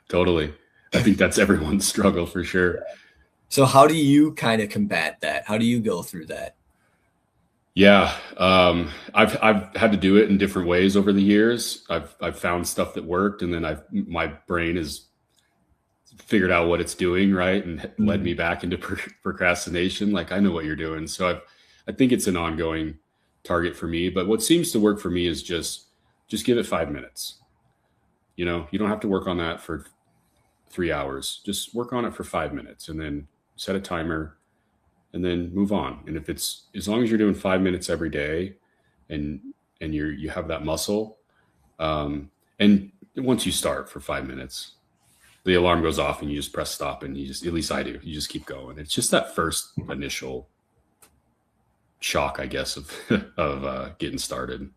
Totally. I think that's everyone's struggle for sure. So how do you kind of combat that? How do you go through that? Yeah, I've had to do it in different ways over the years. I've found stuff that worked, and then my brain has figured out what it's doing, right, and led me Mhm. back into procrastination. Like I know what you're doing, so I think it's an ongoing target for me. But what seems to work for me is just give it 5 minutes. You don't have to work on that for 3 hours. Just work on it for 5 minutes, and then set a timer, and then move on. And if it's as long as you're doing 5 minutes every day, and you have that muscle, and once you start for 5 minutes, the alarm goes off and you just press stop, and you just, at least I do, you just keep going. It's just that first initial shock, I guess, of getting started.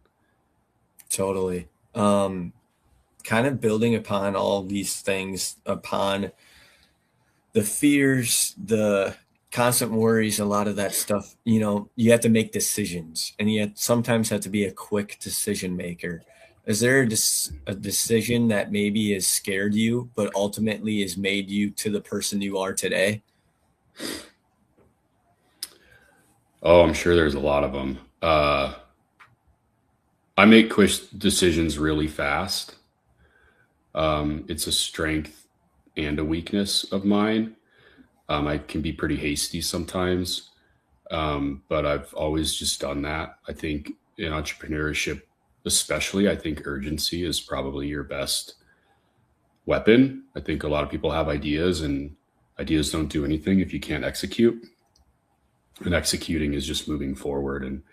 Totally. Kind of building upon all these things, upon the fears, the constant worries, a lot of that stuff, you have to make decisions, and you sometimes have to be a quick decision maker. Is there a decision that maybe has scared you, but ultimately has made you to the person you are today? Oh, I'm sure there's a lot of them. I make quick decisions really fast. It's a strength and a weakness of mine. I can be pretty hasty sometimes, but I've always just done that. I think in entrepreneurship, especially, I think urgency is probably your best weapon. I think a lot of people have ideas, and ideas don't do anything if you can't execute. And executing is just moving forward. And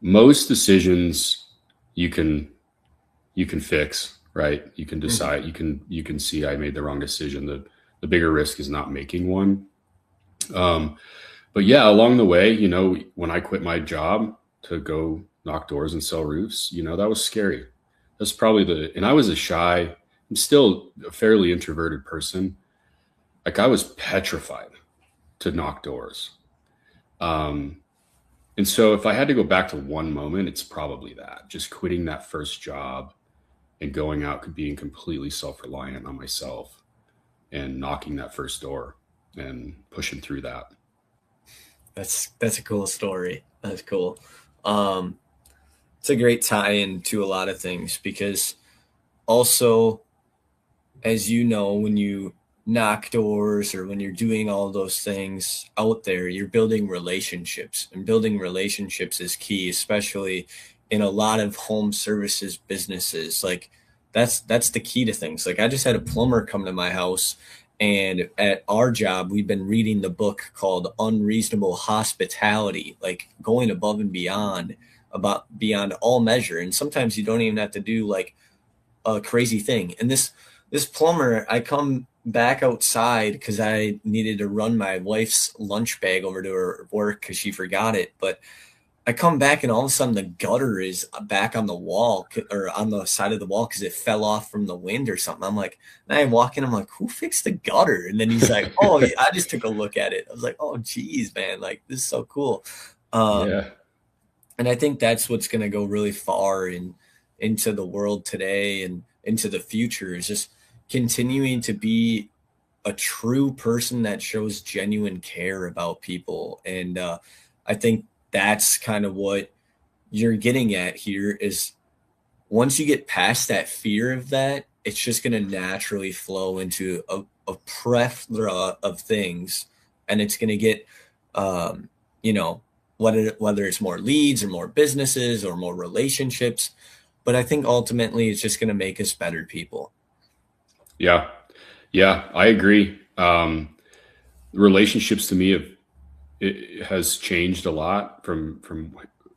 most decisions you can you can fix, right? You can Mhm. decide, you can see I made the wrong decision. The bigger risk is not making one. Um, but yeah, along the way, when I quit my job to go knock doors and sell roofs, that was scary. That's probably and I was I'm still a fairly introverted person. Like I was petrified to knock doors. Um, and so if I had to go back to one moment, it's probably that, just quitting that first job and going out, being completely self-reliant on myself, and knocking that first door and pushing through that. That's a cool story. That's cool. Um, it's a great tie-in to a lot of things, because also, as you know, when you knock doors or when you're doing all those things out there, you're building relationships, and building relationships is key, especially in a lot of home services businesses. Like that's the key to things. Like I just had a plumber come to my house, and at our job we've been reading the book called Unreasonable Hospitality, like going above and beyond, about beyond all measure. And sometimes you don't even have to do like a crazy thing. And this plumber, I come back outside because I needed to run my wife's lunch bag over to her work because she forgot it. But I come back and all of a sudden the gutter is back on the wall, or on the side of the wall, because it fell off from the wind or something. I'm like, and I walk in, I'm like, who fixed the gutter? And then he's like, oh, yeah, I just took a look at it. I was like, oh, geez, man, like this is so cool. Um, Yeah. and I think that's what's going to go really far into the world today and into the future, is just continuing to be a true person that shows genuine care about people. And I think that's kind of what you're getting at here, is once you get past that fear of that, it's just going to naturally flow into a plethora of things, and it's going to get, um, you know, whether it's more leads or more businesses or more relationships. But I think ultimately it's just going to make us better people. Yeah. Yeah, I agree. Relationships to me it has changed a lot from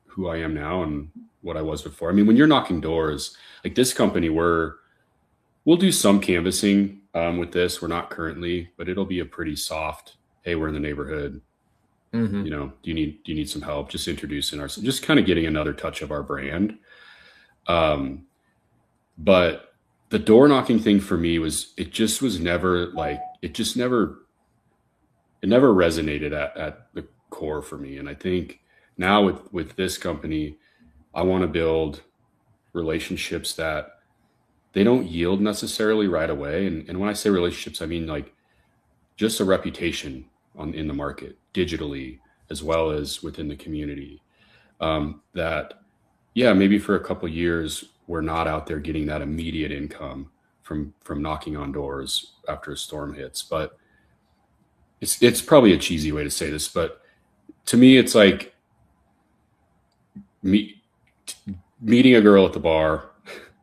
who I am now and what I was before. I mean, when you're knocking doors, like this company, we'll do some canvassing with this. We're not currently, but it'll be a pretty soft. Hey, we're in the neighborhood. Hmm. Do you need some help? Just introducing ourselves, just kind of getting another touch of our brand. Um, but the door knocking thing for me it just was never like, it never resonated at the core for me. And I think now with this company, I want to build relationships they don't yield necessarily right away. And when I say relationships, I mean like just a reputation in the market digitally as well as within the community. That yeah, maybe for a couple of years we're not out there getting that immediate income from knocking on doors after a storm hits. But it's probably a cheesy way to say this, but to me it's like me meeting a girl at the bar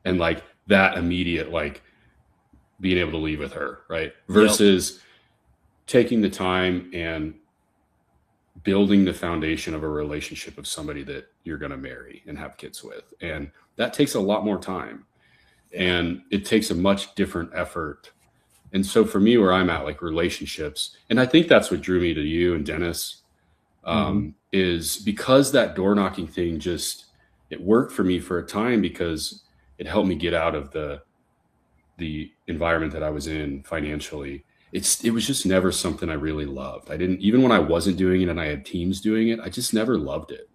and like that immediate like being able to leave with her, right? Yep. Versus taking the time and building the foundation of a relationship of somebody that you're going to marry and have kids with. And that takes a lot more time Yeah. and it takes a much different effort. And so for me, where I'm at, like relationships, and I think that's what drew me to you and Dennis, Mm-hmm. is because that door knocking thing just, it worked for me for a time because it helped me get out of the environment that I was in financially. It was just never something I really loved. I didn't, even when I wasn't doing it and I had teams doing it, I just never loved it.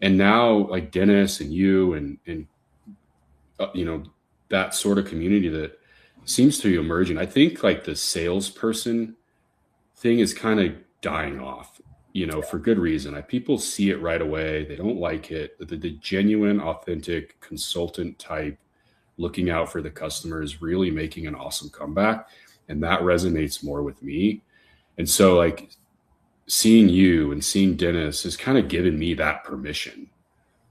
And now like Dennis and you and you know, that sort of community that seems to be emerging. I think like the salesperson thing is kind of dying off, you know, for good reason. People see it right away. They don't like it. The genuine, authentic consultant type looking out for the customer is really making an awesome comeback. And that resonates more with me. And so like seeing you and seeing Dennis has kind of given me that permission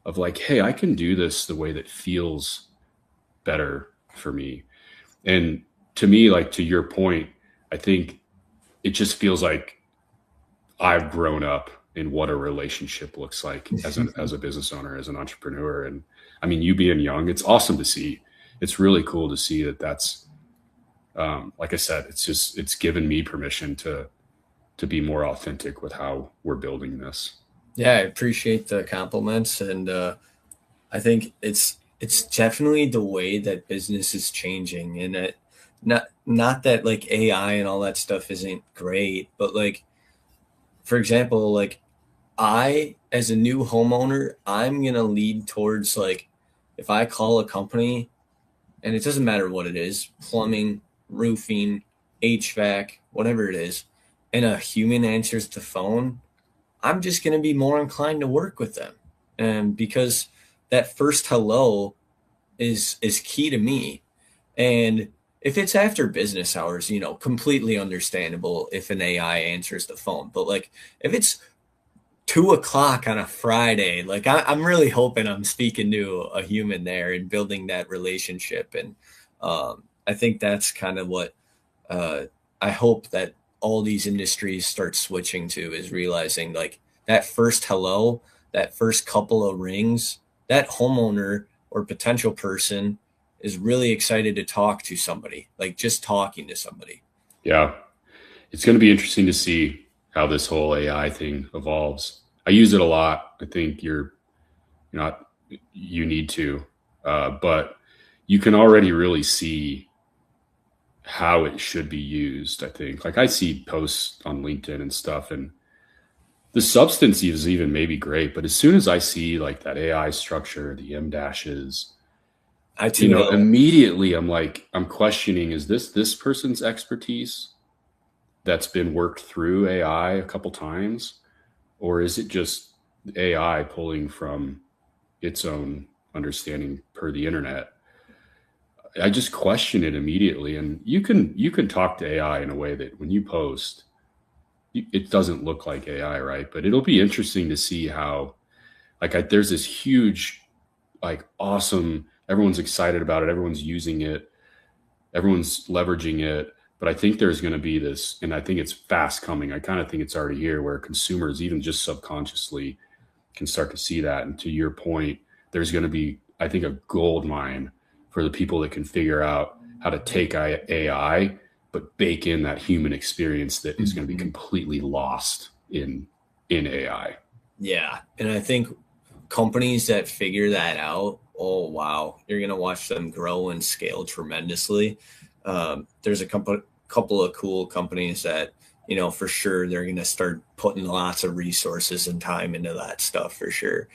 of like, hey, I can do this the way that feels better for me. And to me, like to your point, I think it just feels like I've grown up in what a relationship looks like as a business owner, as an entrepreneur. And I mean, you being young, it's awesome to see. It's really cool to see that that's like I said, it's given me permission to be more authentic with how we're building this. Yeah, I appreciate the compliments, and I think it's definitely the way that business is changing, and not that like AI and all that stuff isn't great, but like for example, like I as a new homeowner, I'm gonna lead towards like if I call a company and it doesn't matter what it is, plumbing, roofing, HVAC, whatever it is, and a human answers the phone, I'm just going to be more inclined to work with them. And because that first hello is key to me. And if it's after business hours, completely understandable if an AI answers the phone. But like if it's 2 o'clock on a Friday, like I'm really hoping I'm speaking to a human there and building that relationship. And I think that's kind of what I hope that all these industries start switching to, is realizing like that first hello, that first couple of rings, that homeowner or potential person is really excited to talk to somebody, like just talking to somebody. Yeah. It's going to be interesting to see how this whole AI thing evolves. I use it a lot. I think you're not, you need to, but you can already really see how it should be used. I think like I see posts on LinkedIn and stuff, and the substance is even maybe great, but as soon as I see like that AI structure, the M dashes, I tune out. immediately I'm like, I'm questioning, is this person's expertise that's been worked through AI a couple times? Or is it just AI pulling from its own understanding per the internet? I just question it immediately. And you can talk to AI in a way that when you post, it doesn't look like AI, right? But it'll be interesting to see how, like, there's this huge, like, awesome, everyone's excited about it, everyone's using it, everyone's leveraging it. But I think there's going to be this, and I think it's fast coming. I kind of think it's already here, where consumers, even just subconsciously, can start to see that. And to your point, there's going to be, I think, a gold mine for the people that can figure out how to take AI, but bake in that human experience that is going to be completely lost in AI. Yeah. And I think companies that figure that out, oh, wow, you're going to watch them grow and scale tremendously. There's a couple of cool companies that, for sure they're going to start putting lots of resources and time into that stuff for sure.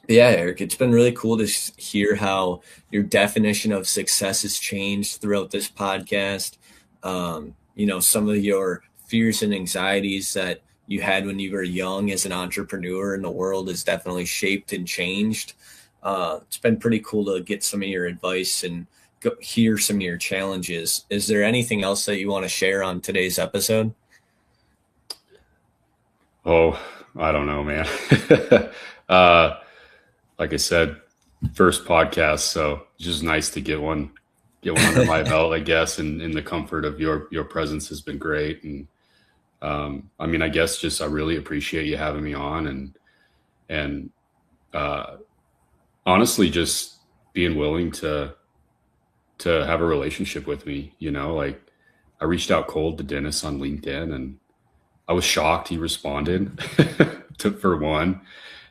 Yeah, Eric, it's been really cool to hear how your definition of success has changed throughout this podcast. Some of your fears and anxieties that you had when you were young as an entrepreneur in the world has definitely shaped and changed. It's been pretty cool to get some of your advice and hear some of your challenges. Is there anything else that you want to share on today's episode? Oh, I don't know, man. uh, like I said, first podcast, so it's just nice to get one under my belt, I guess. And in the comfort of your presence has been great. And I mean, I guess just I really appreciate you having me on, and uh, honestly, just being willing to have a relationship with me. Like I reached out cold to Dennis on LinkedIn, and I was shocked he responded for one,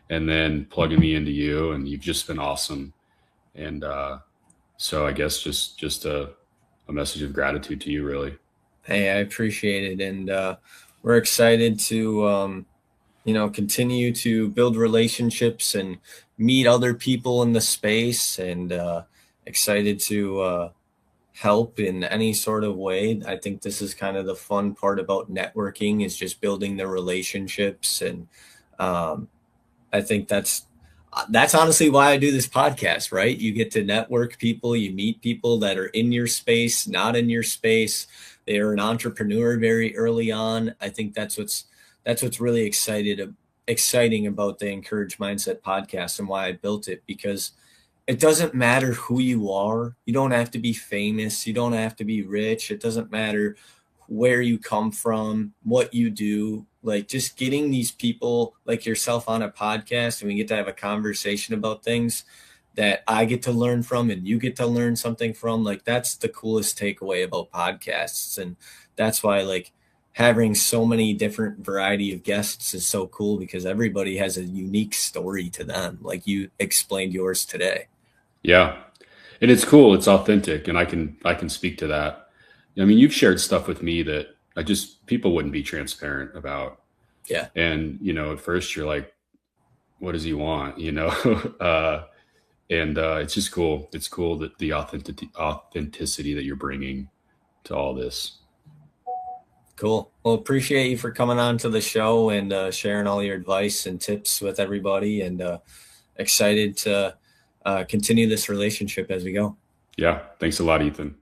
and then plugging me into you, and you've just been awesome. And so I guess just a message of gratitude to you, really. Hey, I appreciate it. And we're excited to, continue to build relationships and meet other people in the space, and excited to help in any sort of way. I think this is kind of the fun part about networking, is just building the relationships. And um, I think that's honestly why I do this podcast, right? You get to network people, you meet people that are in your space, not in your space. They are an entrepreneur very early on. I think that's what's really exciting about the Encourage Mindset podcast, and why I built it, because it doesn't matter who you are. You don't have to be famous. You don't have to be rich. It doesn't matter where you come from, what you do. Like, just getting these people like yourself on a podcast, and we get to have a conversation about things that I get to learn from and you get to learn something from. Like, that's the coolest takeaway about podcasts. And that's why, like, having so many different variety of guests is so cool, because everybody has a unique story to them. Like you explained yours today. Yeah, and it's cool. It's authentic, and I can speak to that. I mean, you've shared stuff with me that I just people wouldn't be transparent about. Yeah. And at first you're like, what does he want? And it's just cool. It's cool that the authenticity that you're bringing to all this. Cool. Well, appreciate you for coming on to the show and sharing all your advice and tips with everybody, and excited to continue this relationship as we go. Yeah, thanks a lot, Ethan.